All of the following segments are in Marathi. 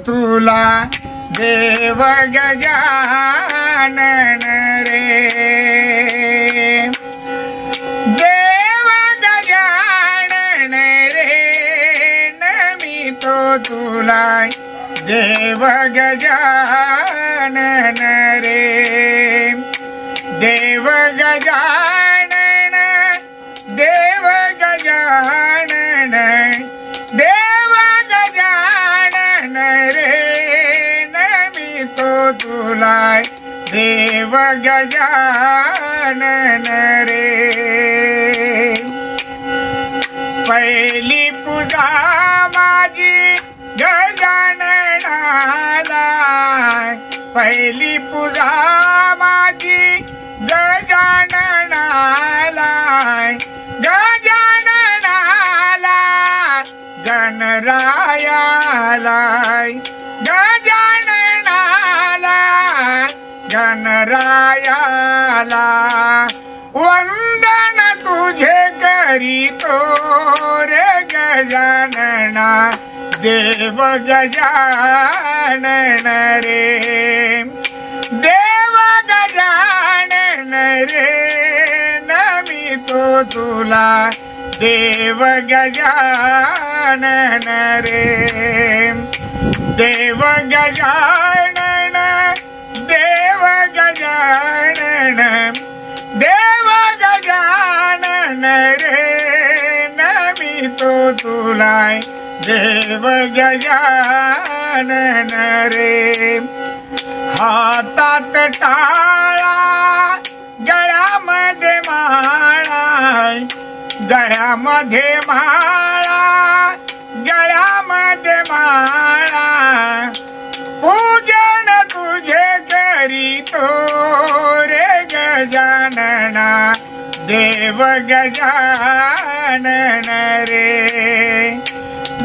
तुला देव गजानन रे, देव गजानन रे, नमितो तुला देव गजानन रे, देव गजानन, देव गजानन, देव गजानन रे, नमितो तुला देव गजानन रे। पहिली पूजा माझी गजाननाला, पहिली पूजा माझी गजाननाला, गजाननाला, गणरायाला, गजाननाला, गणरायाला, वंदन तुझे करीतो रे गजानना, देव गजानन रे, देव गजानन रे, नमितो तुला देव गजानन रे, देव गजानन, देव गजानन, देव गजानन रे, नमितो तुला देव गजानन रे। हातात टाळा, गळ्यामध्ये माळा, गळ्यामध्ये माळा, गळ्यामध्ये माळा, पूजन तुझे करीतो रे गजानना, देव गजानन रे,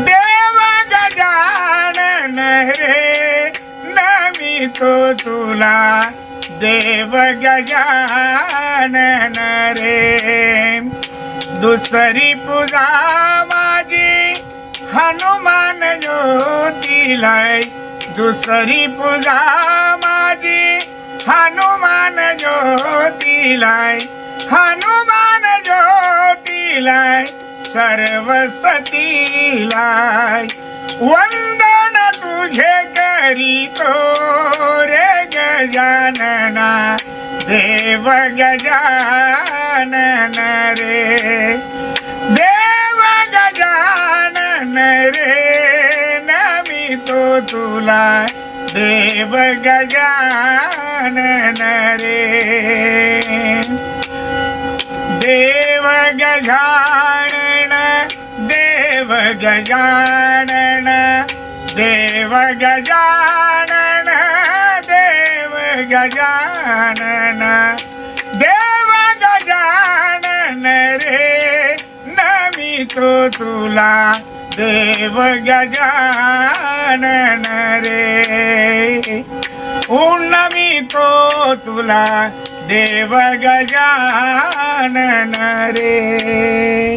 देव गजानन रे, नमितो तुला देव गजानन रे। दुसरी पूजा माझी हनुमान ज्योतीला, दुसरी पूजा माझी हनुमान ज्योतीला, हनुमान ज्योतीला, सरस्वतीला, वंदन तुझे करीतो रे गजानना, देव गजानन रे, देव गजानन रे, नमितो तुला देव गजानन रे, देव गजानन, देव गजानन, देव गजानन, देव गजानन, देव गजानन रे, नमितो तुला देव गजानन रे, नमितो तुला देव गजानन रे।